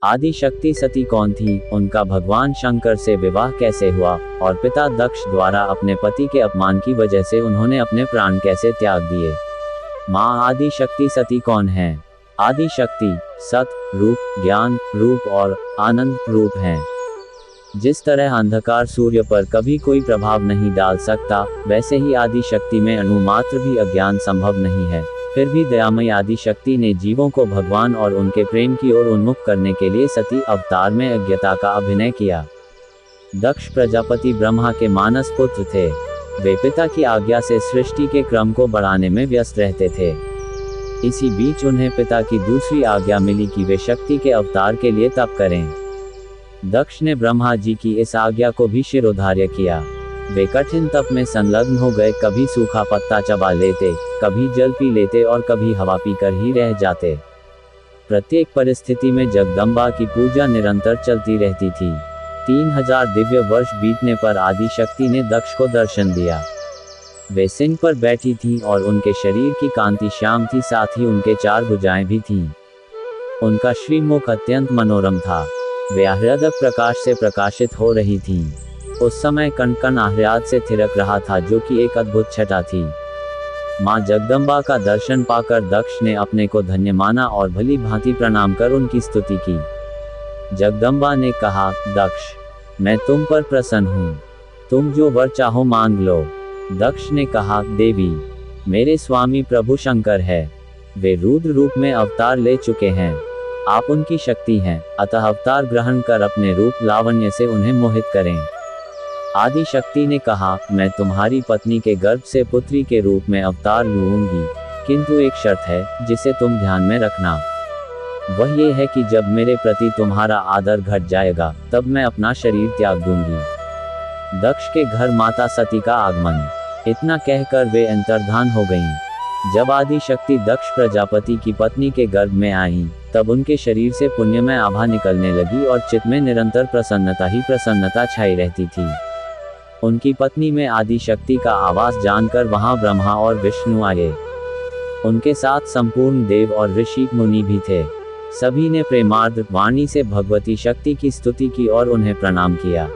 आदि शक्ति सती कौन थी, उनका भगवान शंकर से विवाह कैसे हुआ, और पिता दक्ष द्वारा अपने पति के अपमान की वजह से उन्होंने अपने प्राण कैसे त्याग दिए। माँ आदि शक्ति सती कौन है? आदि शक्ति सत रूप, ज्ञान रूप और आनंद रूप हैं। जिस तरह अंधकार सूर्य पर कभी कोई प्रभाव नहीं डाल सकता, वैसे ही आदि शक्ति में अणुमात्र भी अज्ञान संभव नहीं है। फिर भी दयामयी आदि शक्ति ने जीवों को भगवान और उनके प्रेम की ओर उन्मुख करने के लिए सती अवतार में अज्ञता का अभिनय किया। दक्ष प्रजापति ब्रह्मा के मानस पुत्र थे। वे पिता की आज्ञा से सृष्टि के क्रम को बढ़ाने में व्यस्त रहते थे। इसी बीच उन्हें पिता की दूसरी आज्ञा मिली कि वे शक्ति के अवतार के लिए तप करें। दक्ष ने ब्रह्मा जी की इस आज्ञा को भी शिरोधार्य किया। वे कठिन तप में संलग्न हो गए, कभी सूखा पत्ता चबा लेते, कभी जल पी लेते और कभी हवा पीकर ही रह जाते। प्रत्येक परिस्थिति में जगदम्बा की पूजा निरंतर चलती रहती थी। 3000 दिव्य वर्ष बीतने पर आदि शक्ति ने दक्ष को दर्शन दिया। वे सिंह पर बैठी थीं और उनके शरीर की कांति श्याम थी, साथ ही उनके 4 भुजाएं भी थीं। उनका श्रीमुख अत्यंत मनोरम था। वे आह्लादक प्रकाश से प्रकाशित हो रही थीं। उस समय कण कण आह्लाद से थिरक रहा था, जो कि एक अद्भुत छटा थी। मां जगदम्बा का दर्शन पाकर दक्ष ने अपने को धन्य माना और भली भांति प्रणाम कर उनकी स्तुति की। जगदम्बा ने कहा, दक्ष, मैं तुम पर प्रसन्न हूँ, तुम जो वर चाहो मांग लो। दक्ष ने कहा, देवी, मेरे स्वामी प्रभु शंकर है। वे रुद्र रूप में अवतार ले चुके हैं, आप उनकी शक्ति हैं, अतः अवतार ग्रहण कर अपने रूप लावण्य से उन्हें मोहित करें। आदि शक्ति ने कहा, मैं तुम्हारी पत्नी के गर्भ से पुत्री के रूप में अवतार लूंगी, किंतु एक शर्त है जिसे तुम ध्यान में रखना। वह ये है कि जब मेरे प्रति तुम्हारा आदर घट जाएगा, तब मैं अपना शरीर त्याग दूंगी। दक्ष के घर माता सती का आगमन। इतना कहकर वे अंतर्धान हो गईं। जब आदि शक्ति दक्ष प्रजापति की पत्नी के गर्भ में आईं, तब उनके शरीर से पुण्यमय आभा निकलने लगी और चित्त में निरंतर प्रसन्नता ही प्रसन्नता छाई रहती थी। उनकी पत्नी में आदि शक्ति का आवास जानकर वहां ब्रह्मा और विष्णु आए। उनके साथ संपूर्ण देव और ऋषि मुनि भी थे। सभी ने प्रेमार्द्र वाणी से भगवती शक्ति की स्तुति की और उन्हें प्रणाम किया।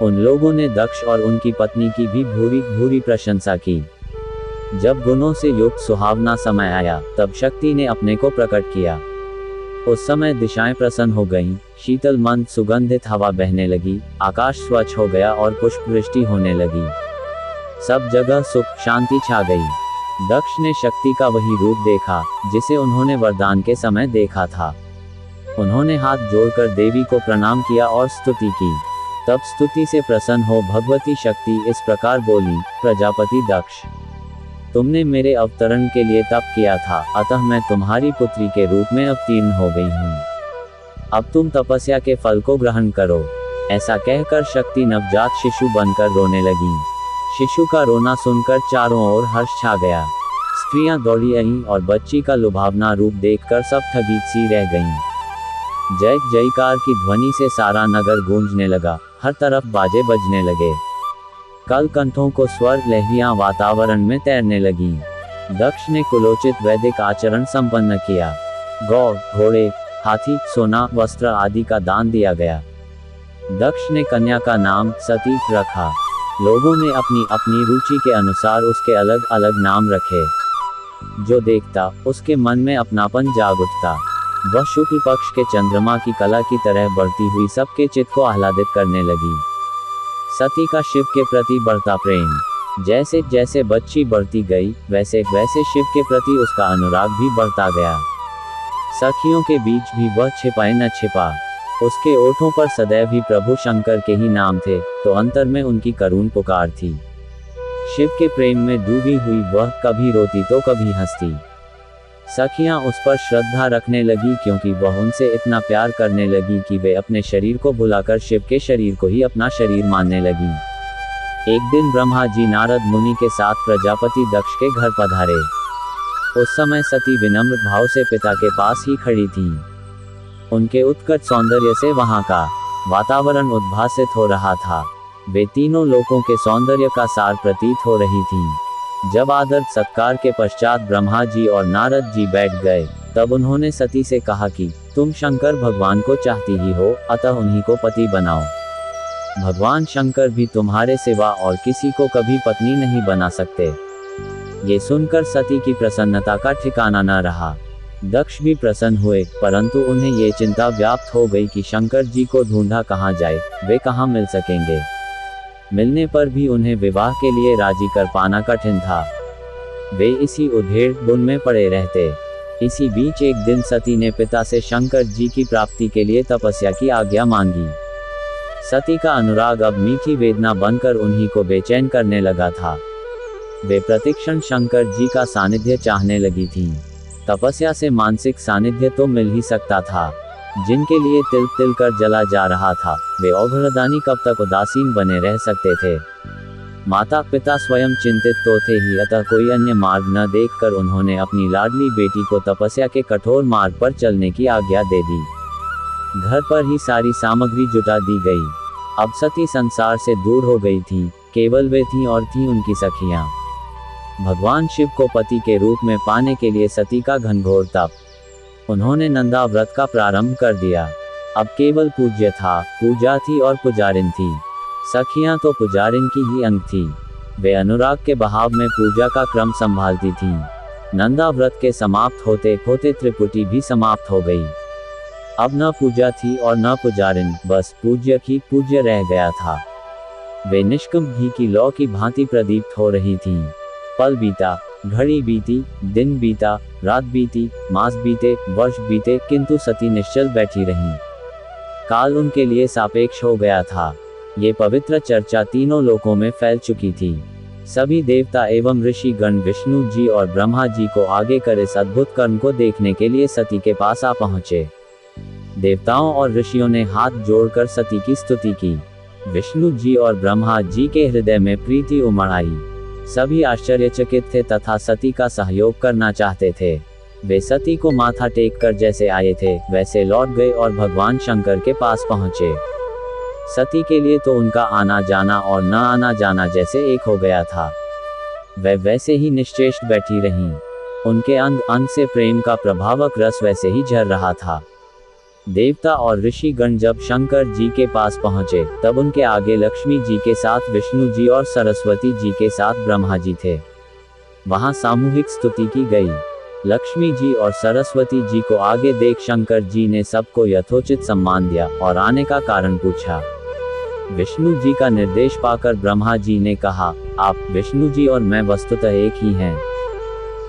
उन लोगों ने दक्ष और उनकी पत्नी की भी भूरी भूरी प्रशंसा की। जब गुणों से युक्त सुहावना समय आया, तब शक्ति ने अपने को प्रकट किया। उस समय दिशाएं प्रसन्न हो गईं, शीतल मंद सुगंधित हवा बहने लगी, आकाश स्वच्छ हो गया और पुष्प वृष्टि होने लगी। सब जगह सुख शांति छा गई। दक्ष ने शक्ति का वही रूप देखा जिसे उन्होंने वरदान के समय देखा था। उन्होंने हाथ जोड़कर देवी को प्रणाम किया और स्तुति की। तब स्तुति से प्रसन्न हो भगवती शक्ति इस प्रकार बोली, प्रजापति दक्ष, तुमने मेरे अवतरण के लिए तप किया था, अतः मैं तुम्हारी पुत्री के रूप में अवतीर्ण हो गई हूँ। अब तुम तपस्या के फल को ग्रहण करो। ऐसा कहकर शक्ति नवजात शिशु बनकर रोने लगी। शिशु का रोना सुनकर चारों ओर हर्ष छा गया। स्त्रियां दौड़ी आईं और बच्ची का लुभावना रूप देखकर सब ठगित सी रह गईं। जय जयकार की ध्वनि से सारा नगर गूंजने लगा, हर तरफ बाजे बजने लगे। कल कंठों को स्वर लहरियां वातावरण में तैरने लगीं। दक्ष ने कुलोचित वैदिक आचरण संपन्न किया। गौ, घोड़े, हाथी, सोना, वस्त्र आदि का दान दिया गया। दक्ष ने कन्या का नाम सती रखा। लोगों ने अपनी अपनी रुचि के अनुसार उसके अलग अलग नाम रखे। जो देखता उसके मन में अपनापन जाग उठता। वह शुक्ल पक्ष के चंद्रमा की कला की तरह बढ़ती हुई सबके चित्त को आह्लादित करने लगी। सती का शिव के प्रति बढ़ता प्रेम। जैसे जैसे बच्ची बढ़ती गई, वैसे वैसे शिव के प्रति उसका अनुराग भी बढ़ता गया। सखियों के बीच भी वह छिपाए न छिपा। उसके ओठों पर सदैव ही प्रभु शंकर के ही नाम थे, तो अंतर में उनकी करुण पुकार थी। शिव के प्रेम में डूबी हुई वह कभी रोती तो कभी हंसती। सखियां उस पर श्रद्धा रखने लगी, क्योंकि वह उनसे इतना प्यार करने लगी कि वे अपने शरीर को भुलाकर शिव के शरीर को ही अपना शरीर मानने लगी। एक दिन ब्रह्मा जी नारद मुनि के साथ प्रजापति दक्ष के घर पधारे। उस समय सती विनम्र भाव से पिता के पास ही खड़ी थी। उनके उत्कट सौंदर्य से वहां का वातावरण उद्भासित हो रहा था। वे तीनों लोकों के सौंदर्य का सार प्रतीत हो रही थीं। जब आदर सत्कार के पश्चात ब्रह्मा जी और नारद जी बैठ गए, तब उन्होंने सती से कहा कि तुम शंकर भगवान को चाहती ही हो, अतः उन्हीं को पति बनाओ। भगवान शंकर भी तुम्हारे सिवा और किसी को कभी पत्नी नहीं बना सकते। ये सुनकर सती की प्रसन्नता का ठिकाना न रहा। दक्ष भी प्रसन्न हुए, परंतु उन्हें ये चिंता व्याप्त हो गई कि शंकर जी को ढूंढा कहाँ जाए, वे कहाँ मिल सकेंगे। मिलने पर भी उन्हें विवाह के लिए राजी कर पाना कठिन था। वे इसी उधेड़ बुन में पड़े रहते। इसी बीच एक दिन सती ने पिता से शंकर जी की प्राप्ति के लिए तपस्या की आज्ञा मांगी। सती का अनुराग अब मीठी वेदना बनकर उन्हीं को बेचैन करने लगा था। वे प्रतिक्षण शंकर जी का सानिध्य चाहने लगी थीं। तपस्या से मानसिक सानिध्य तो मिल ही सकता था, जिनके लिए तिल तिल कर जला जा रहा था, वे औघड़दानी कब तक उदासीन बने रह सकते थे। माता पिता स्वयं चिंतित तो थे ही, अतः कोई अन्य मार्ग न देखकर उन्होंने अपनी लाडली बेटी को तपस्या के कठोर मार्ग पर चलने की आज्ञा दे दी। घर पर ही सारी सामग्री जुटा दी गई। अब सती संसार से दूर हो गई थी, केवल वे थीं और थीं उनकी सखियां। भगवान शिव को पति के रूप में पाने के लिए सती का घनघोर तप। उन्होंने नंदा व्रत का प्रारंभ कर दिया। अब केवल पूज्य था, पूजा थी और पुजारिन थी। सखियां तो पुजारिन की ही अंग थी। वे अनुराग के बहाव में पूजा का क्रम संभालती थीं। नंदा व्रत के समाप्त होते होते त्रिपुटी भी समाप्त हो गई। अब न पूजा थी और न पुजारिन, बस पूज्य ही पूज्य रह गया था। वे निष्कम घी की लौ की भांति प्रदीप्त हो रही थीं। पल बीता, घड़ी बीती, दिन बीता, रात बीती, मास बीते, वर्ष बीते, किंतु सती निश्चल बैठी रहीं। काल उनके लिए सापेक्ष हो गया था। ये पवित्र चर्चा तीनों लोकों में फैल चुकी थी। सभी देवता एवं ऋषि गण विष्णु जी और ब्रह्मा जी को आगे कर इस अद्भुत कर्म को देखने के लिए सती के पास आ पहुंचे। देवताओं और ऋषियों ने हाथ जोड़कर सती की स्तुति की। विष्णु जी और ब्रह्मा जी के हृदय में प्रीति उमड़ आई। सभी आश्चर्यचकित थे तथा सती का सहयोग करना चाहते थे। वे सती को माथा टेक कर जैसे आए थे वैसे लौट गए और भगवान शंकर के पास पहुंचे। सती के लिए तो उनका आना जाना और न आना जाना जैसे एक हो गया था। वे वैसे ही निश्चेष्ट बैठी रहीं। उनके अंग अंग से प्रेम का प्रभावक रस वैसे ही झर रहा था। देवता और ऋषि गण जब शंकर जी के पास पहुंचे, तब उनके आगे लक्ष्मी जी के साथ विष्णु जी और सरस्वती जी के साथ ब्रह्मा जी थे। वहां सामूहिक स्तुति की गई। लक्ष्मी जी और सरस्वती जी को आगे देख शंकर जी ने सबको यथोचित सम्मान दिया और आने का कारण पूछा। विष्णु जी का निर्देश पाकर ब्रह्मा जी ने कहा, आप विष्णु जी और मैं वस्तुतः एक ही हैं।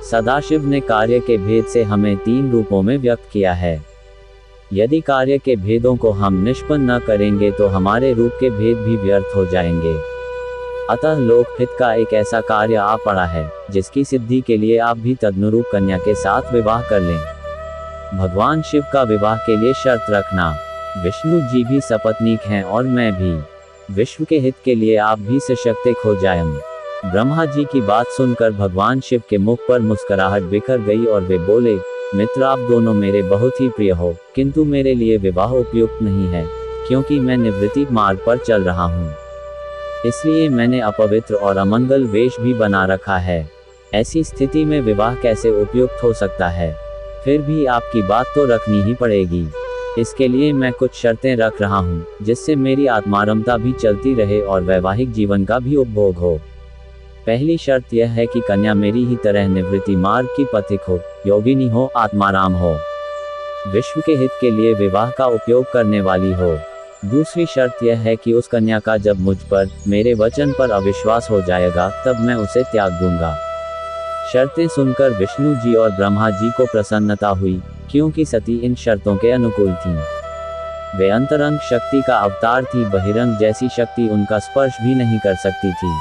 सदाशिव ने कार्य के भेद से हमें 3 रूपों में व्यक्त किया है। यदि कार्य के भेदों को हम निष्पन्न न करेंगे तो हमारे रूप के भेद भी व्यर्थ हो जाएंगे। अतः लोकहित का एक ऐसा कार्य आ पड़ा है, जिसकी सिद्धि के लिए आप भी तदनुरूप कन्या के साथ विवाह कर लें। भगवान शिव का विवाह के लिए शर्त रखना। विष्णु जी भी सपत्नीक हैं और मैं भी। विश्व के हित के लिए आप भी सशक्तिक हो जाएं। ब्रह्मा जी की बात सुनकर भगवान शिव के मुख पर मुस्कुराहट बिखर गई और वे बोले, मित्र आप दोनों मेरे बहुत ही प्रिय हो, किंतु मेरे लिए विवाह उपयुक्त नहीं है, क्योंकि मैं निवृत्ति मार्ग पर चल रहा हूँ। इसलिए मैंने अपवित्र और अमंगल वेश भी बना रखा है। ऐसी स्थिति में विवाह कैसे उपयुक्त हो सकता है? फिर भी आपकी बात तो रखनी ही पड़ेगी। इसके लिए मैं कुछ शर्तें रख रहा हूँ, जिससे मेरी आत्मारमता भी चलती रहे और वैवाहिक जीवन का भी उपभोग हो। पहली शर्त यह है कि कन्या मेरी ही तरह निवृत्ति मार्ग की पथिक हो, योगिनी हो, आत्माराम हो, विश्व के हित के लिए विवाह का उपयोग करने वाली हो। दूसरी शर्त यह है कि उस कन्या का जब मुझ पर, मेरे वचन पर अविश्वास हो जाएगा, तब मैं उसे त्याग दूंगा। शर्तें सुनकर विष्णु जी और ब्रह्मा जी को प्रसन्नता हुई, क्योंकि सती इन शर्तों के अनुकूल थीं। वे अंतरंग शक्ति का अवतार थी, बहिरंग जैसी शक्ति उनका स्पर्श भी नहीं कर सकती थी।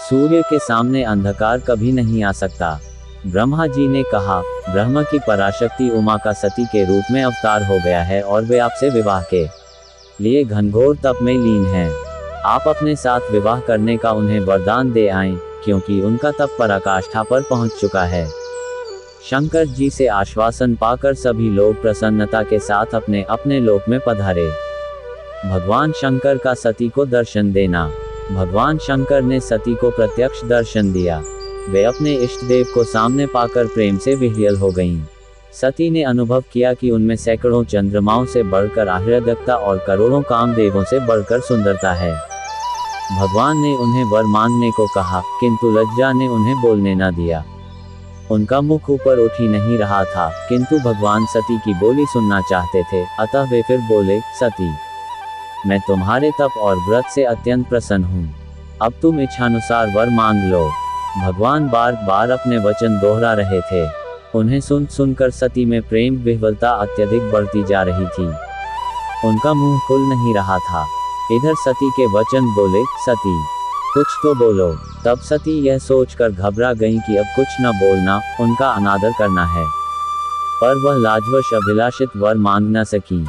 सूर्य के सामने अंधकार कभी नहीं आ सकता। ब्रह्मा जी ने कहा, ब्रह्म की पराशक्ति उमा का सती के रूप में अवतार हो गया है और वे आपसे विवाह के लिए घनघोर तप में लीन हैं। आप अपने साथ विवाह करने का उन्हें वरदान दे आएं, क्योंकि उनका तप पराकाष्ठा पर पहुंच चुका है। शंकर जी से आश्वासन पाकर सभी लोग प्रसन्नता के साथ अपने अपने लोक में पधारे। भगवान शंकर का सती को दर्शन देना। भगवान शंकर ने सती को प्रत्यक्ष दर्शन दिया। वे अपने इष्ट देव को सामने पाकर प्रेम से विह्वल हो गईं। सती ने अनुभव किया कि उनमें सैकड़ों चंद्रमाओं से बढ़कर आह्लादकता और करोड़ों कामदेवों से बढ़कर सुंदरता है। भगवान ने उन्हें वर मांगने को कहा, किंतु लज्जा ने उन्हें बोलने न दिया। उनका मुख ऊपर उठ ही नहीं रहा था, किंतु भगवान सती की बोली सुनना चाहते थे, अतः वे फिर बोले, सती, मैं तुम्हारे तप और व्रत से अत्यंत प्रसन्न हूँ। अब तुम इच्छानुसार वर मांग लो। भगवान बार बार अपने वचन दोहरा रहे थे। उन्हें सुनकर सती में प्रेम विह्वलता अत्यधिक बढ़ती जा रही थी। उनका मुंह खुल नहीं रहा था। इधर सती के वचन बोले, सती, कुछ तो बोलो। तब सती यह सोचकर घबरा गईं कि अब कुछ न बोलना, उनका अनादर करना है। पर वह लाजवश अभिलाषित वर मांग न सकी।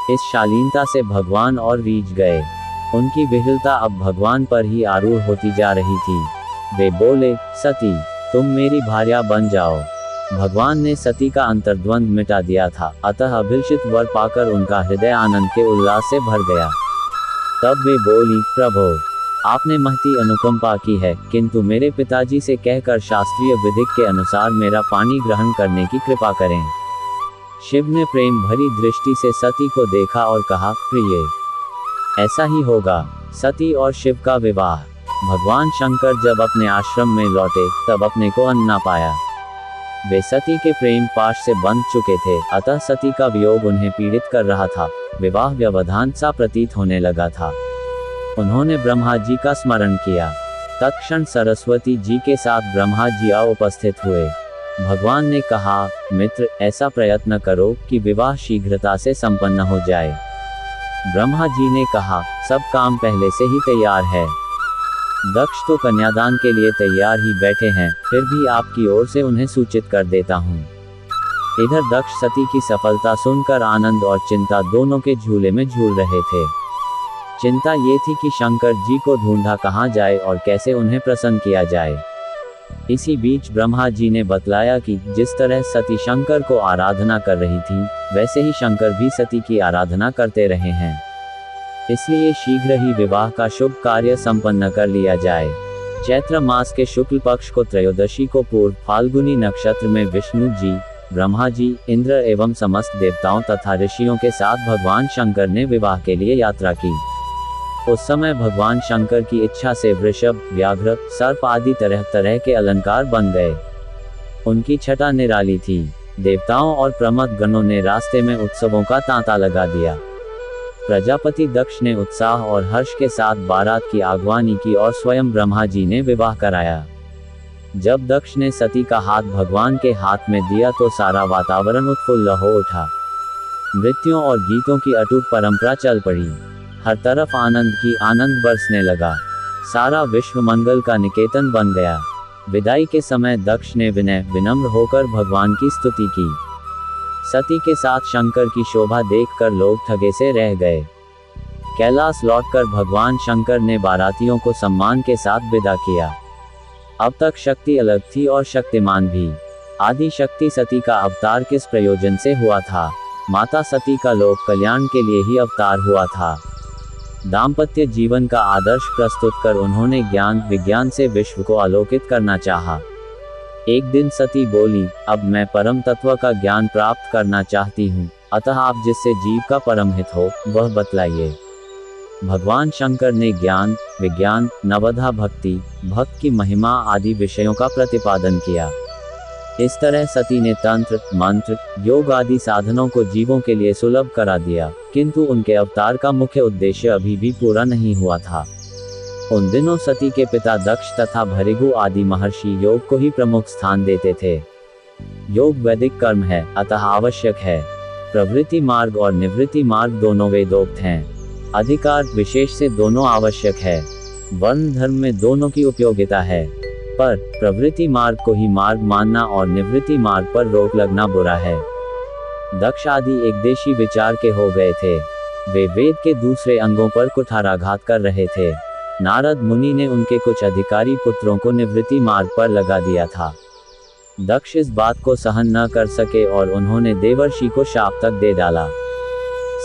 इस शालीनता से भगवान और रीझ गए। उनकी विह्वलता अब भगवान पर ही आरूढ़ होती जा रही थी। वे बोले, सती, तुम मेरी भार्या बन जाओ। भगवान ने सती का अंतर्द्वंद मिटा दिया था, अतः अभिलषित वर पाकर उनका हृदय आनंद के उल्लास से भर गया। तब वे बोली, प्रभो, आपने महती अनुकंपा की है, किंतु मेरे पिताजी से कहकर शास्त्रीय विधि के अनुसार मेरा पानी ग्रहण करने की कृपा करें। शिव ने प्रेम भरी दृष्टि से सती को देखा और कहा, प्रिय, ऐसा ही होगा। सती और शिव का विवाह। भगवान शंकर जब अपने आश्रम में लौटे, तब अपने को अन्न न पाया। वे सती के प्रेम पाश से बंध चुके थे, अतः सती का वियोग उन्हें पीड़ित कर रहा था। विवाह व्यवधान सा प्रतीत होने लगा था। उन्होंने ब्रह्मा जी का स्मरण किया। तत्क्षण सरस्वती जी के साथ ब्रह्मा जी उपस्थित हुए। भगवान ने कहा, मित्र, ऐसा प्रयत्न करो कि विवाह शीघ्रता से संपन्न हो जाए। ब्रह्मा जी ने कहा, सब काम पहले से ही तैयार है। दक्ष तो कन्यादान के लिए तैयार ही बैठे हैं, फिर भी आपकी ओर से उन्हें सूचित कर देता हूँ। इधर दक्ष सती की सफलता सुनकर आनंद और चिंता दोनों के झूले में झूल रहे थे। चिंता ये थी कि शंकर जी को ढूंढा कहाँ जाए और कैसे उन्हें प्रसन्न किया जाए। इसी बीच ब्रह्मा जी ने बतलाया कि जिस तरह सती शंकर को आराधना कर रही थी, वैसे ही शंकर भी सती की आराधना करते रहे हैं। इसलिए शीघ्र ही विवाह का शुभ कार्य संपन्न कर लिया जाए। चैत्र मास के शुक्ल पक्ष को त्रयोदशी को पूर्व फाल्गुनी नक्षत्र में विष्णु जी, ब्रह्मा जी, इंद्र एवं समस्त देवताओं तथा ऋषियों के साथ भगवान शंकर ने विवाह के लिए यात्रा की। उस समय भगवान शंकर की इच्छा से वृषभ, व्याघ्र, सर्प आदि तरह तरह के अलंकार बन गए। उनकी छटा निराली थी। देवताओं और प्रमथ गणों ने रास्ते में उत्सवों का तांता लगा दिया। प्रजापति दक्ष ने उत्साह और हर्ष के साथ बारात की आगवानी की और स्वयं ब्रह्मा जी ने विवाह कराया। जब दक्ष ने सती का हाथ भगवान के हाथ में दिया तो सारा वातावरण उत्फुल्ल हो उठा। नृत्यों और गीतों की अटूट परंपरा चल पड़ी। हर तरफ आनंद बरसने लगा। सारा विश्व मंगल का निकेतन बन गया। विदाई के समय दक्ष ने विनम्र होकर भगवान की स्तुति की। सती के साथ शंकर की शोभा देखकर लोग ठगे से रह गए। कैलाश लौटकर भगवान शंकर ने बारातियों को सम्मान के साथ विदा किया। अब तक शक्ति अलग थी और शक्तिमान भी। आदि शक्ति सती का अवतार किस प्रयोजन से हुआ था? माता सती का लोक कल्याण के लिए ही अवतार हुआ था। दाम्पत्य जीवन का आदर्श प्रस्तुत कर उन्होंने ज्ञान विज्ञान से विश्व को आलोकित करना चाहा। एक दिन सती बोली, अब मैं परम तत्व का ज्ञान प्राप्त करना चाहती हूँ, अतः आप जिससे जीव का परम हित हो वह बतलाइए। भगवान शंकर ने ज्ञान विज्ञान, नवधा भक्ति, भक्त की महिमा आदि विषयों का प्रतिपादन किया। इस तरह सती ने तंत्र, मंत्र, योग आदि साधनों को जीवों के लिए सुलभ करा दिया, किंतु उनके अवतार का मुख्य उद्देश्य अभी भी पूरा नहीं हुआ था। उन दिनों सती के पिता दक्ष तथा भृगु आदि महर्षि योग को ही प्रमुख स्थान देते थे। योग वैदिक कर्म है, अतः आवश्यक है। प्रवृत्ति मार्ग और निवृत्ति मार्ग दोनों वेदोक्त हैं। अधिकार विशेष से दोनों आवश्यक है। वर्ण धर्म में दोनों की उपयोगिता है, पर प्रवृत्ति मार्ग को ही मार्ग मानना और निवृत्ति मार्ग पर रोक लगना बुरा है। दक्ष आदि एकदेशी विचार के हो गए थे। वे वेद के दूसरे अंगों पर कुठाराघात कर रहे थे। नारद मुनि ने उनके कुछ अधिकारी पुत्रों को निवृत्ति मार्ग पर लगा दिया था। दक्ष इस बात को सहन न कर सके और उन्होंने देवर्षि को शाप तक दे डाला।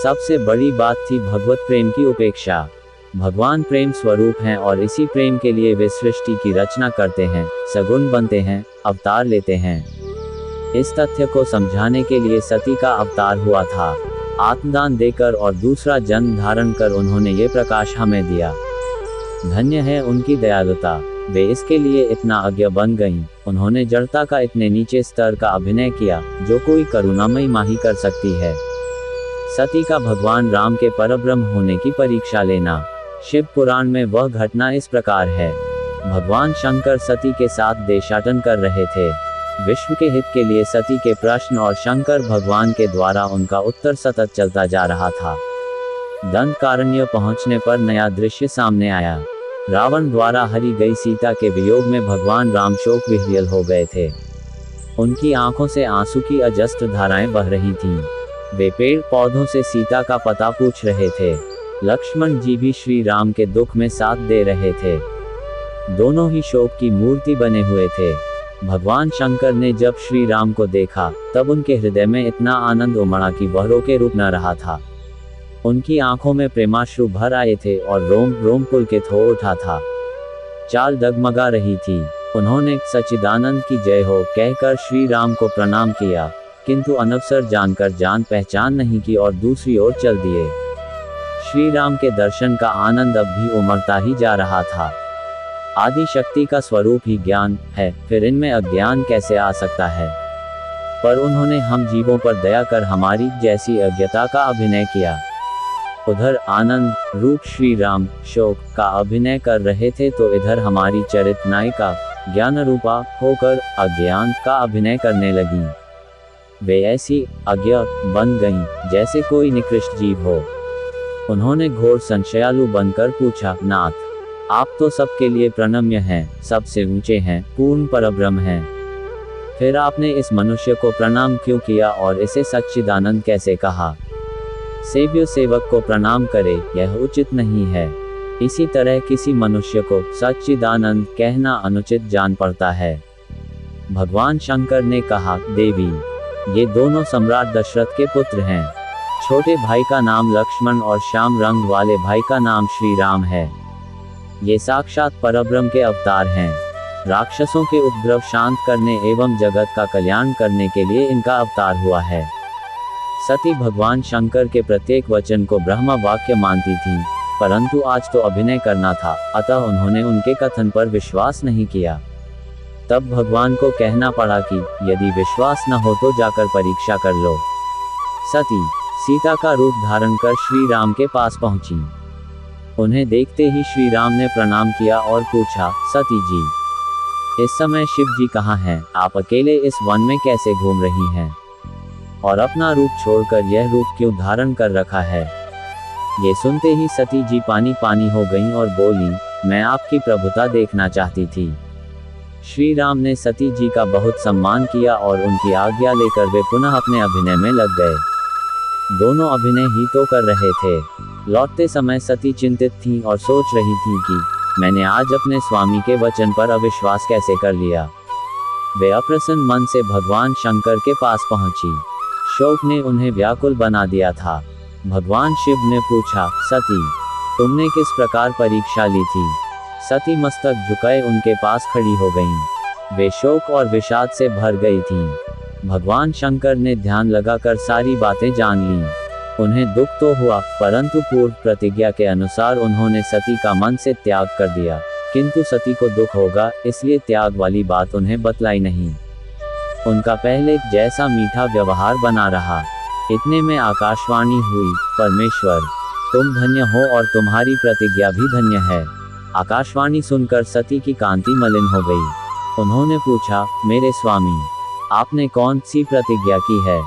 सबसे बड़ी बात थी भगवत प्रेम की उपेक्षा। भगवान प्रेम स्वरूप हैं और इसी प्रेम के लिए वे सृष्टि की रचना करते हैं, सगुण बनते हैं, अवतार लेते हैं। इस तथ्य को समझाने के लिए सती का अवतार हुआ था। आत्मदान देकर और दूसरा जन्म धारण कर उन्होंने ये प्रकाश हमें दिया। धन्य है उनकी दयालुता, वे इसके लिए इतना अज्ञ बन गईं। उन्होंने जड़ता का इतने नीचे स्तर का अभिनय किया जो कोई करुणामयी माँ ही कर सकती है। सती का भगवान राम के परब्रह्म होने की परीक्षा लेना। शिव पुराण में वह घटना इस प्रकार है। भगवान शंकर सती के साथ देशाटन कर रहे थे। विश्व के हित के लिए सती के प्रश्न और शंकर भगवान के द्वारा उनका उत्तर सतत चलता जा रहा था। दंडकारण्य पहुंचने पर नया दृश्य सामने आया। रावण द्वारा हरी गई सीता के वियोग में भगवान राम शोक विह्वल हो गए थे। उनकी आंखों से आंसू की अजस्त्र धाराएं बह रही थीं। वे पेड़ पौधों से सीता का पता पूछ रहे थे। लक्ष्मण जी भी श्री राम के दुख में साथ दे रहे थे। दोनों ही शोक की मूर्ति बने हुए थे। भगवान शंकर ने जब श्री राम को देखा तब उनके हृदय में इतना आनंद उमड़ा कि वह रोके रुक न रहा था। उनकी आंखों में प्रेमाश्रु भर आए थे और रोम रोम पुलकित हो उठा था। चाल डगमगा रही थी। उन्होंने सच्चिदानंद की जय हो कहकर श्री राम को प्रणाम किया, किंतु अनवसर जानकर जान पहचान नहीं की और दूसरी ओर चल दिए। श्री राम के दर्शन का आनंद अब भी उमड़ता ही जा रहा था। आदि शक्ति का स्वरूप ही ज्ञान है, फिर इनमें अज्ञान कैसे आ सकता है। पर उन्होंने हम जीवों पर दया कर हमारी जैसी अज्ञता का अभिनय किया। उधर आनंद रूप श्री राम शोक का अभिनय कर रहे थे तो इधर हमारी चरित नायिका ज्ञान रूपा होकर अज्ञान का अभिनय करने लगी। वे ऐसी अज्ञ बन गईं जैसे कोई निकृष्ट जीव हो। उन्होंने घोर संशयालु बनकर पूछा, नाथ, आप तो सबके लिए प्रणम्य हैं, सबसे ऊंचे हैं, पूर्ण परब्रह्म हैं। फिर आपने इस मनुष्य को प्रणाम क्यों किया और इसे सच्चिदानंद कैसे कहा? सेव्य सेवक को प्रणाम करे, यह उचित नहीं है। इसी तरह किसी मनुष्य को सच्चिदानंद कहना अनुचित जान पड़ता है। भगवान शंकर ने कहा, देवी, ये दोनों सम्राट दशरथ के पुत्र हैं। छोटे भाई का नाम लक्ष्मण और श्याम रंग वाले भाई का नाम श्री राम है। ये साक्षात परब्रह्म के अवतार हैं। राक्षसों के उपद्रव शांत करने एवं जगत का कल्याण करने के लिए इनका अवतार हुआ है। सती भगवान शंकर के प्रत्येक वचन को ब्रह्म वाक्य मानती थी, परंतु आज तो अभिनय करना था, अतः उन्होंने उनके कथन पर विश्वास नहीं किया। तब भगवान को कहना पड़ा कि यदि विश्वास न हो तो जाकर परीक्षा कर लो। सती सीता का रूप धारण कर श्री राम के पास पहुंची। उन्हें देखते ही श्री राम ने प्रणाम किया और पूछा, सती जी, इस समय शिव जी कहाँ हैं? आप अकेले इस वन में कैसे घूम रही हैं? और अपना रूप छोड़कर यह रूप क्यों धारण कर रखा है? ये सुनते ही सती जी पानी पानी हो गईं और बोली, मैं आपकी प्रभुता देखना चाहती थी। श्री राम ने सती जी का बहुत सम्मान किया और उनकी आज्ञा लेकर वे पुनः अपने अभिनय में लग गए। दोनों अभिनय ही तो कर रहे थे। लौटते समय सती चिंतित थीं और सोच रही थीं कि मैंने आज अपने स्वामी के वचन पर अविश्वास कैसे कर लिया। वे अप्रसन्न मन से भगवान शंकर के पास पहुंची। शोक ने उन्हें व्याकुल बना दिया था। भगवान शिव ने पूछा, सती, तुमने किस प्रकार परीक्षा ली थी? सती मस्तक झुकाए उनके पास खड़ी हो गईं। वे शोक और विषाद से भर गई थीं। भगवान शंकर ने ध्यान लगाकर सारी बातें जान लीं। उन्हें दुख तो हुआ, परंतु पूर्व प्रतिज्ञा के अनुसार उन्होंने सती का मन से त्याग कर दिया, किंतु सती को दुख होगा इसलिए त्याग वाली बात उन्हें बतलाई नहीं। उनका पहले जैसा मीठा व्यवहार बना रहा। इतने में आकाशवाणी हुई, परमेश्वर, तुम धन्य हो और तुम्हारी प्रतिज्ञा भी धन्य है। आकाशवाणी सुनकर सती की कांति मलिन हो गई। उन्होंने पूछा, मेरे स्वामी, आपने कौन सी प्रतिज्ञा की है?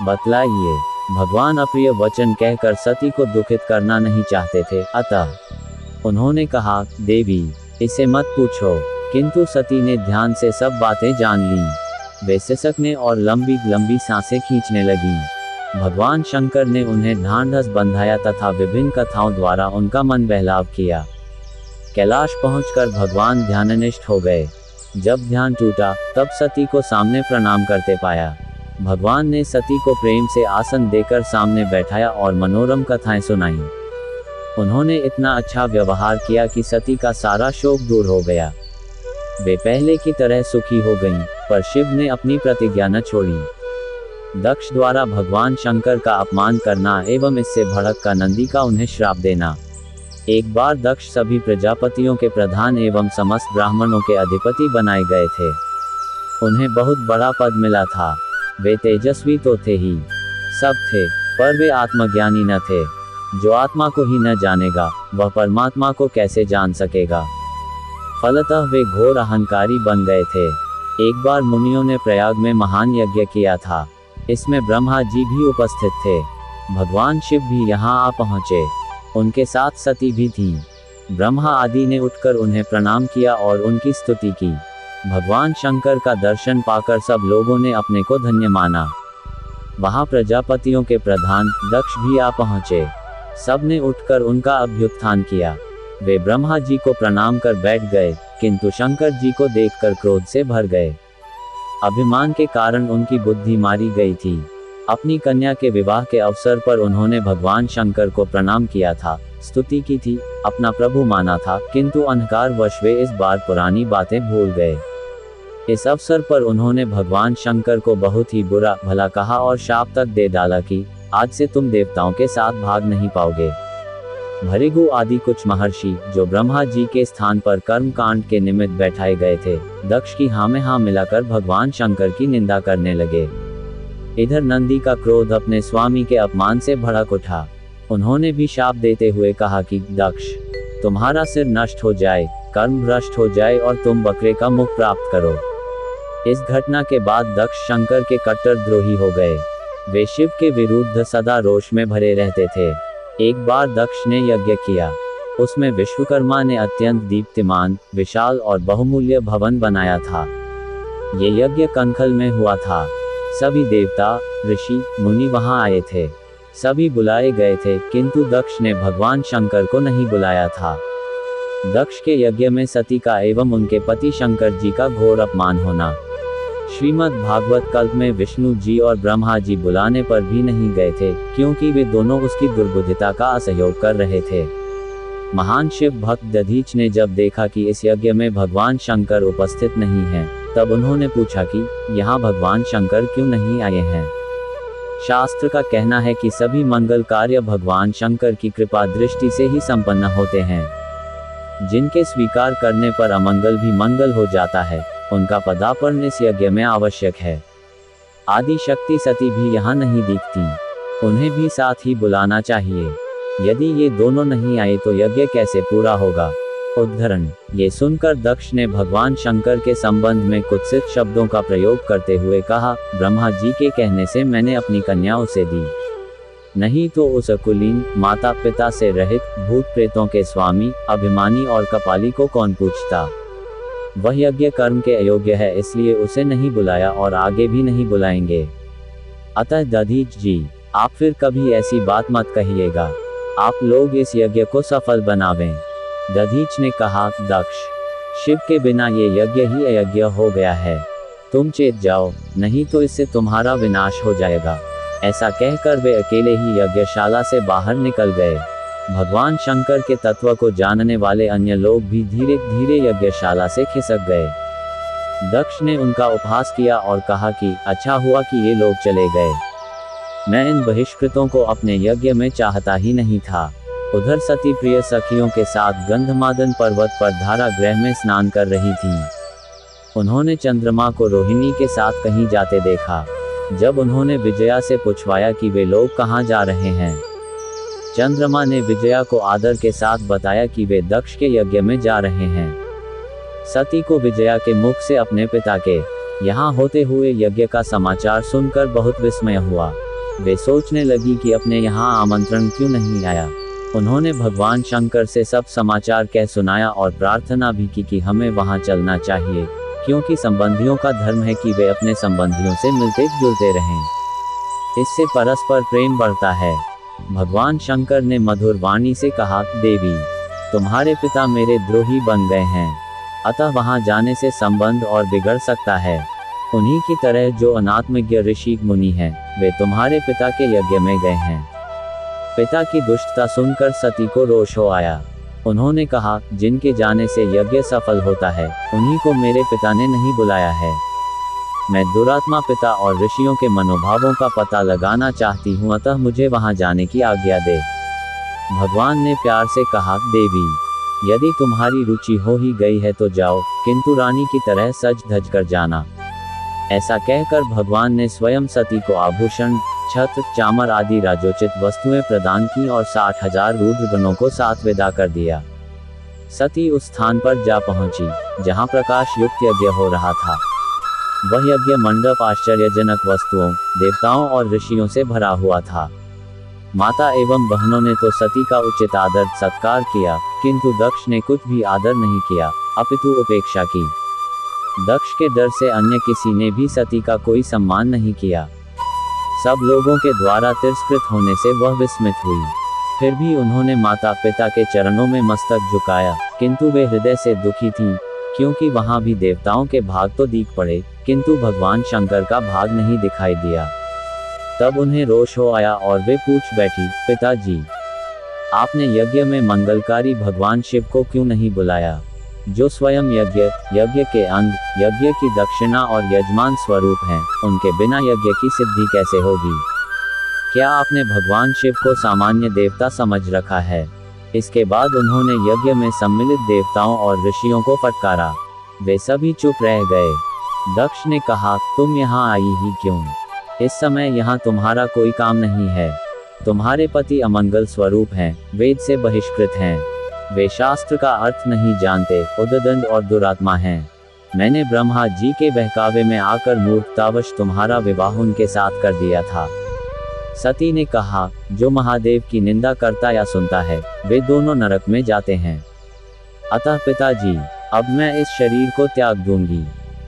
बतलाइए। भगवान अप्रिय वचन कहकर सती को दुखित करना नहीं चाहते थे, अतः उन्होंने कहा, देवी, इसे मत पूछो। किंतु सती ने ध्यान से सब बातें जान लीं। वे सिसकने और लंबी लंबी सांसें खींचने लगीं। भगवान शंकर ने उन्हें ढांढस बंधाया तथा विभिन्न कथाओं द्वारा उनका मन बहलाव किया। कैलाश पहुंचकर भगवान ध्याननिष्ठ हो गए। जब ध्यान टूटा तब सती को सामने प्रणाम करते पाया। भगवान ने सती को प्रेम से आसन देकर सामने बैठाया और मनोरम कथाएं सुनाईं। उन्होंने इतना अच्छा व्यवहार किया कि सती का सारा शोक दूर हो गया। वे पहले की तरह सुखी हो गईं। पर शिव ने अपनी प्रतिज्ञा न छोड़ी। दक्ष द्वारा भगवान शंकर का अपमान करना एवं इससे भड़क का नंदी का उन्हें श्राप देना। एक बार दक्ष सभी प्रजापतियों के प्रधान एवं समस्त ब्राह्मणों के अधिपति बनाए गए थे। उन्हें बहुत बड़ा पद मिला था। वे तेजस्वी तो थे ही, सब थे, पर वे आत्मज्ञानी न थे। जो आत्मा को ही न जानेगा, वह परमात्मा को कैसे जान सकेगा। फलतः वे घोर अहंकारी बन गए थे। एक बार मुनियों ने प्रयाग में महान यज्ञ किया था। इसमें ब्रह्मा जी भी उपस्थित थे। भगवान शिव भी यहाँ आ पहुँचे। उनके साथ सती भी थी। ब्रह्मा आदि ने उठकर उन्हें प्रणाम किया और उनकी स्तुति की। भगवान शंकर का दर्शन पाकर सब लोगों ने अपने को धन्य माना। वहां प्रजापतियों के प्रधान दक्ष भी आ पहुंचे। सबने उठकर उनका अभ्युत्थान किया। वे ब्रह्मा जी को प्रणाम कर बैठ गए, किंतु शंकर जी को देखकर क्रोध से भर गए। अभिमान के कारण उनकी बुद्धि मारी गई थी। अपनी कन्या के विवाह के अवसर पर उन्होंने भगवान शंकर को प्रणाम किया था, स्तुति की थी, अपना प्रभु माना था, किंतु अहंकारवश वे इस बार पुरानी बातें भूल गए। इस अवसर पर उन्होंने भगवान शंकर को बहुत ही बुरा भला कहा और शाप तक दे डाला कि आज से तुम देवताओं के साथ भाग नहीं पाओगे। भृगु आदि कुछ महर्षि जो ब्रह्मा जी के स्थान पर कर्म कांड के निमित्त बैठाए गए थे, दक्ष की हाँ में हाँ मिलाकर भगवान शंकर की निंदा करने लगे। इधर नंदी का क्रोध अपने स्वामी के अपमान से भड़क उठा। उन्होंने भी शाप देते हुए कहा कि दक्ष, तुम्हारा सिर नष्ट हो जाए, कर्म भ्रष्ट हो जाए और तुम बकरे का मुख प्राप्त करो। इस घटना के बाद दक्ष शंकर के कट्टर द्रोही हो गए। वे शिव के विरुद्ध सदा रोष में भरे रहते थे। एक बार दक्ष ने यज्ञ किया। उसमें विश्वकर्मा ने अत्यंत दीप्तिमान, विशाल और बहुमूल्य भवन बनाया था। ये यज्ञ कनखल में हुआ था। सभी देवता, ऋषि, मुनि वहां आए थे। सभी बुलाए गए थे, किंतु दक्ष ने भगवान शंकर को नहीं बुलाया था। दक्ष के यज्ञ में सती का एवं उनके पति शंकर जी का घोर अपमान होना। श्रीमद् भागवत कल्प में विष्णु जी और ब्रह्मा जी बुलाने पर भी नहीं गए थे, क्योंकि वे दोनों उसकी दुर्बुद्धिता का असहयोग कर रहे थे। महान शिव भक्त दधीच ने जब देखा कि इस यज्ञ में भगवान शंकर उपस्थित नहीं हैं, तब उन्होंने पूछा कि यहाँ भगवान शंकर क्यों नहीं आए हैं। शास्त्र का कहना है कि सभी मंगल कार्य भगवान शंकर की कृपा दृष्टि से ही संपन्न होते हैं। जिनके स्वीकार करने पर अमंगल भी मंगल हो जाता है, उनका पदार्पण इस यज्ञ में आवश्यक है। आदि शक्ति सती भी यहाँ नहीं दिखती। उन्हें भी साथ ही बुलाना चाहिए। यदि ये दोनों नहीं आए तो यज्ञ कैसे पूरा होगा। उद्धरण। ये सुनकर दक्ष ने भगवान शंकर के संबंध में कुत्सित शब्दों का प्रयोग करते हुए कहा, ब्रह्मा जी के कहने से मैंने अपनी कन्या उसे दी, नहीं तो उस कुलीन, माता पिता से रहित, भूत प्रेतों के स्वामी, अभिमानी और कपाली को कौन पूछता। वह यज्ञ कर्म के अयोग्य है, इसलिए उसे नहीं बुलाया और आगे भी नहीं बुलाएंगे। अतः दधीच जी, आप फिर कभी ऐसी बात मत कहिएगा। आप लोग इस यज्ञ को सफल बनावें। दधीच ने कहा, दक्ष, शिव के बिना ये यज्ञ ही अयज्ञ हो गया है। तुम चेत जाओ, नहीं तो इससे तुम्हारा विनाश हो जाएगा। ऐसा कहकर वे अकेले ही यज्ञशाला से बाहर निकल गए। भगवान शंकर के तत्व को जानने वाले अन्य लोग भी धीरे धीरे यज्ञशाला से खिसक गए। दक्ष ने उनका उपहास किया और कहा कि अच्छा हुआ कि ये लोग चले गए। मैं इन बहिष्कृतों को अपने यज्ञ में चाहता ही नहीं था। उधर सती प्रिय सखियों के साथ गंधमादन पर्वत पर धारा गृह में स्नान कर रही थीं। उन्होंने चंद्रमा को रोहिणी के साथ कहीं जाते देखा। जब उन्होंने विजया से पूछवाया कि वे लोग कहाँ जा रहे हैं, चंद्रमा ने विजया को आदर के साथ बताया कि वे दक्ष के यज्ञ में जा रहे हैं। सती को विजया के मुख से अपने पिता के यहाँ होते हुए यज्ञ का समाचार सुनकर बहुत विस्मय हुआ। वे सोचने लगी कि अपने यहाँ आमंत्रण क्यों नहीं आया। उन्होंने भगवान शंकर से सब समाचार कह सुनाया और प्रार्थना भी की कि हमें वहाँ चलना चाहिए, क्योंकि संबंधियों का धर्म है कि वे अपने संबंधियों से मिलते जुलते रहें। इससे परस्पर प्रेम बढ़ता है। भगवान शंकर ने मधुर वाणी से कहा, देवी, तुम्हारे पिता मेरे द्रोही बन गए हैं, अतः वहां जाने से संबंध और बिगड़ सकता है। उन्हीं की तरह जो अनात्मज्ञ ऋषि मुनि हैं, वे तुम्हारे पिता के यज्ञ में गए हैं। पिता की दुष्टता सुनकर सती को रोष हो आया। उन्होंने कहा, जिनके जाने से यज्ञ सफल होता है, उन्हीं को मेरे पिता ने नहीं बुलाया है। मैं दुरात्मा पिता और ऋषियों के मनोभावों का पता लगाना चाहती हूँ, अतः मुझे वहां जाने की आज्ञा दे। भगवान ने प्यार से कहा, देवी, यदि तुम्हारी रुचि हो ही गई है तो जाओ, किंतु रानी की तरह सज धज कर जाना। ऐसा कहकर भगवान ने स्वयं सती को आभूषण, छत्र, चामर आदि राजोचित वस्तुएं प्रदान की और 60,000 रुद्रगणों को साथ विदा कर दिया। सती उस स्थान पर जा पहुंची जहां प्रकाश युक्त यज्ञ हो रहा था। वह यज्ञ मंडप आश्चर्यजनक वस्तुओं, देवताओं और ऋषियों से भरा हुआ था। माता एवं बहनों ने तो सती का उचित आदर सत्कार किया, किंतु दक्ष ने कुछ भी आदर नहीं किया, अपितु उपेक्षा की। दक्ष के डर से अन्य किसी ने भी सती का कोई सम्मान नहीं किया। सब लोगों के द्वारा तिरस्कृत होने से वह विस्मित हुई। फिर भी उन्होंने माता पिता के चरणों में मस्तक झुकाया, किंतु वे हृदय से दुखी थीं, क्योंकि वहां भी देवताओं के भाग तो दिख पड़े, किंतु भगवान शंकर का भाग नहीं दिखाई दिया। तब उन्हें रोष हो आया और वे पूछ बैठी, पिताजी, आपने यज्ञ में मंगलकारी भगवान शिव को क्यों नहीं बुलाया, जो स्वयं यज्ञ, यज्ञ के अंग, यज्ञ की दक्षिणा और यजमान स्वरूप हैं? उनके बिना यज्ञ की सिद्धि कैसे होगी? क्या आपने भगवान शिव को सामान्य देवता समझ रखा है? इसके बाद उन्होंने यज्ञ में सम्मिलित देवताओं और ऋषियों को फटकारा। वे सभी चुप रह गए। दक्ष ने कहा, तुम यहाँ आई ही क्यों? इस समय यहाँ तुम्हारा कोई काम नहीं है। तुम्हारे पति अमंगल स्वरूप हैं, वेद से बहिष्कृत हैं। वे शास्त्र का अर्थ नहीं जानते, उद्दंड और दुरात्मा हैं। मैंने ब्रह्मा जी के बहकावे में आकर मूर्खतावश तुम्हारा विवाह उनके साथ कर दिया था। सती ने कहा, जो महादेव की निंदा करता या सुनता है, वे दोनों नरक में जाते हैं। अतः पिताजी, अब मैं इस शरीर को त्याग दूंगी।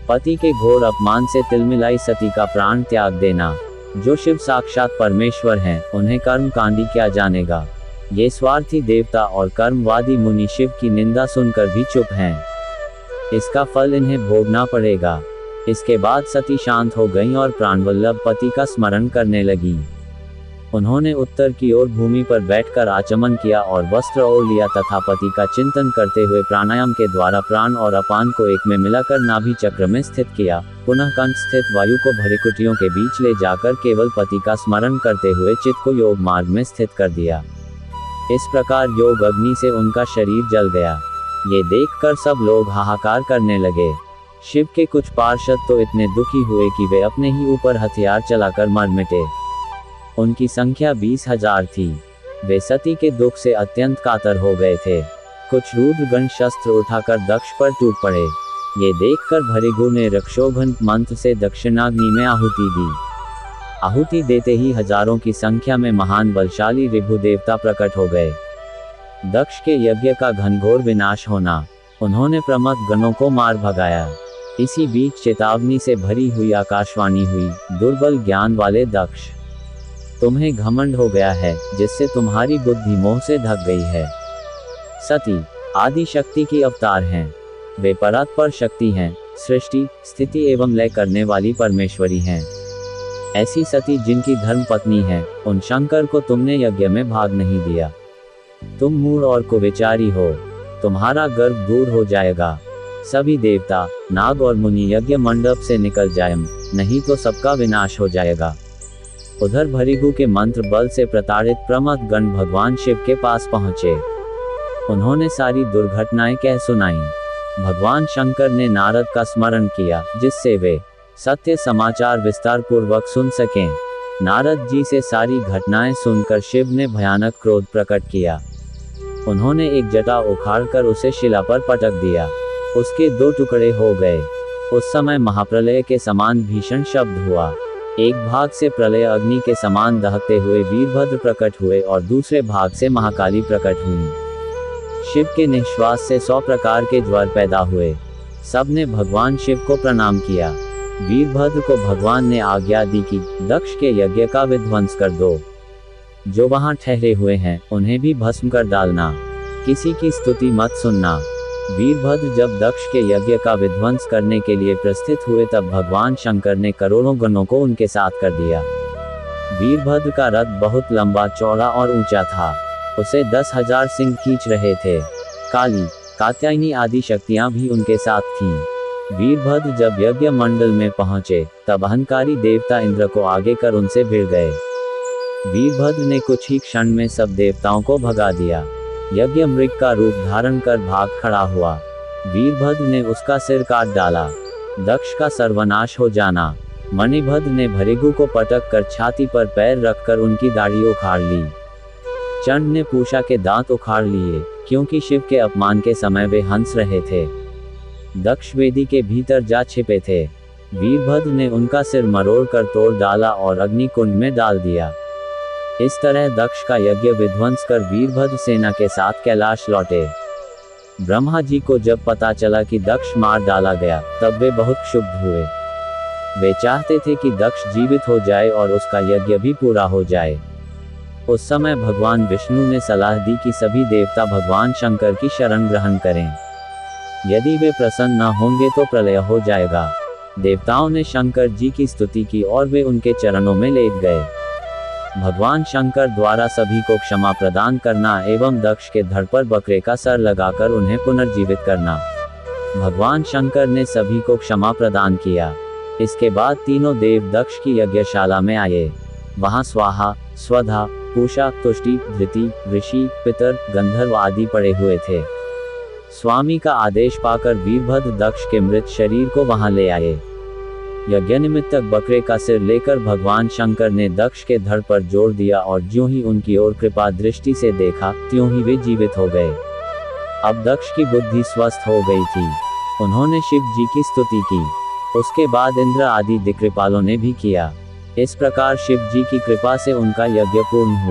पति के घोर अपमान से तिलमिलाई सती का प्राण त्याग देना। जो शिव साक्षात परमेश्वर हैं, उन्हें कर्मकांडी क्या जानेगा? ये स्वार्थी देवता और कर्मवादी मुनि शिव की निंदा सुनकर भी चुप हैं। इसका फल इन्हें भोगना पड़ेगा। इसके बाद सती शांत हो गईं और प्राणवल्लभ पति का स्मरण करने लगी। उन्होंने उत्तर की ओर भूमि पर बैठकर आचमन किया और वस्त्र ओढ़ लिया तथा पति का चिंतन करते हुए प्राणायाम के द्वारा प्राण और अपान को एक में मिलाकर नाभि चक्र में स्थित किया। पुनः कंठ स्थित वायु को भृकुटियों के बीच ले जाकर केवल पति का स्मरण करते हुए चित्त को योग मार्ग में स्थित कर दिया। इस प्रकार योग अग्नि से उनका शरीर जल गया। ये देखकर सब लोग हाहाकार करने लगे। शिव के कुछ पार्षद तो इतने दुखी हुए कि वे अपने ही ऊपर हथियार चलाकर मर मिटे। उनकी संख्या 20,000 थी। वे सती के दुख से अत्यंत कातर हो गए थे। कुछ रुद्रगण शस्त्र उठाकर दक्ष पर टूट पड़े। ये देखकर भृगु ने रक्षोघन मंत्र से दक्षिणाग्नि में आहुति दी। आहुति देते ही हजारों की संख्या में महान बलशाली ऋभु देवता प्रकट हो गए। दक्ष के यज्ञ का घनघोर विनाश होना। उन्होंने प्रमथ गणों को मार भगाया। इसी बीच चेतावनी से भरी हुई आकाशवाणी हुई, दुर्बल ज्ञान वाले दक्ष, तुम्हें घमंड हो गया है, जिससे तुम्हारी बुद्धि मोह से ढक गई है। सती आदि शक्ति की अवतार हैं। वे परात्पर शक्ति हैं, सृष्टि, स्थिति एवं लय करने वाली परमेश्वरी हैं। ऐसी सती जिनकी धर्म पत्नी है, उन शंकर को तुमने यज्ञ में भाग नहीं दिया। तुम मूढ़ और कुविचारी हो। तुम्हारा गर्व दूर हो जाएगा। सभी देवता, नाग और मुनि यज्ञ मंडप से निकल जाएं, नहीं तो सबका विनाश हो जाएगा। उधर भृगु के मंत्र बल से प्रताड़ित प्रमथ गण भगवान शिव के पास पहुंचे। उन्होंने सारी दुर्घटनाएं कह सुनाईं। भगवान शंकर ने नारद का स्मरण किया, जिससे वे सत्य समाचार विस्तार पूर्वक सुन सकें। नारद जी से सारी घटनाएं सुनकर शिव ने भयानक क्रोध प्रकट किया। उन्होंने एक जटा उखाड़कर उसे शिला पर पटक दिया। उसके 2 टुकड़े हो गए। उस समय महाप्रलय के समान भीषण शब्द हुआ। एक भाग से प्रलय अग्नि के समान दहकते हुए वीरभद्र प्रकट हुए और दूसरे भाग से महाकाली प्रकट हुई। शिव के निश्वास से 100 प्रकार के ज्वर पैदा हुए। सबने भगवान शिव को प्रणाम किया। वीरभद्र को भगवान ने आज्ञा दी कि दक्ष के यज्ञ का विध्वंस कर दो। जो वहां ठहरे हुए हैं, उन्हें भी भस्म कर डालना। किसी की स्तुति मत सुनना। वीरभद्र जब दक्ष के यज्ञ का विध्वंस करने के लिए प्रस्थित हुए, तब भगवान शंकर ने करोड़ों गणों को उनके साथ कर दिया। वीरभद्र का रथ बहुत लंबा, चौड़ा और ऊंचा था। उसे 10,000 सिंह खींच रहे थे। काली, कात्यायनी आदि शक्तियां भी उनके साथ थीं। वीरभद्र जब यज्ञ मंडल में पहुंचे, तब अहंकारी देवता इंद्र को आगे कर उनसे भिड़ गए। वीरभद्र ने कुछ ही क्षण में सब देवताओं को भगा दिया। यज्ञ मृग का रूप धारण कर भाग खड़ा हुआ। वीरभद्र ने उसका सिर काट डाला। दक्ष का सर्वनाश हो जाना। मणिभद्र ने भृगु को पटक कर छाती पर पैर रखकर उनकी दाढ़ी उखाड़ ली। चंड ने पूषा के दांत उखाड़ लिए, क्योंकि शिव के अपमान के समय वे हंस रहे थे। दक्ष वेदी के भीतर जा छिपे थे। वीरभद्र ने उनका सिर मरोड़ कर तोड़ डाला और अग्नि कुंड में डाल दिया। इस तरह दक्ष का यज्ञ विध्वंस कर वीरभद्र सेना के साथ कैलाश लौटे। ब्रह्मा जी को जब पता चला कि दक्ष मार डाला गया, तब वे बहुत क्षुब्ध हुए। वे चाहते थे कि दक्ष जीवित हो जाए और उसका यज्ञ भी पूरा हो जाए। उस समय भगवान विष्णु ने सलाह दी कि सभी देवता भगवान शंकर की शरण ग्रहण करें। यदि वे प्रसन्न न होंगे तो प्रलय हो जाएगा। देवताओं ने शंकर जी की स्तुति की और वे उनके चरणों में लेट गए। भगवान शंकर द्वारा सभी को क्षमा प्रदान करना एवं दक्ष के धड़ पर बकरे का सर लगाकर उन्हें पुनर्जीवित करना। भगवान शंकर ने सभी को क्षमा प्रदान किया। इसके बाद तीनों देव दक्ष की यज्ञशाला में आए। वहां स्वाहा, स्वधा, पूषा, तुष्टि, धृति, ऋषि, पितर, गंधर्व आदि पड़े हुए थे। स्वामी का आदेश पाकर वीरभद्र दक्ष के मृत शरीर को वहां ले आए। यज्ञ निमित्तक बकरे का सिर लेकर भगवान शंकर ने दक्ष के धड़ पर जोड़ दिया और ज्यों ही उनकी ओर कृपा दृष्टि से देखा, त्यों ही वे जीवित हो गए। अब दक्ष की बुद्धि स्वस्थ हो गई थी। उन्होंने शिव जी की स्तुति की। उसके बाद इंद्र आदि दिक्कृपालों ने भी किया। इस प्रकार शिव जी की कृपा से उनका यज्ञ पूर्ण हुआ।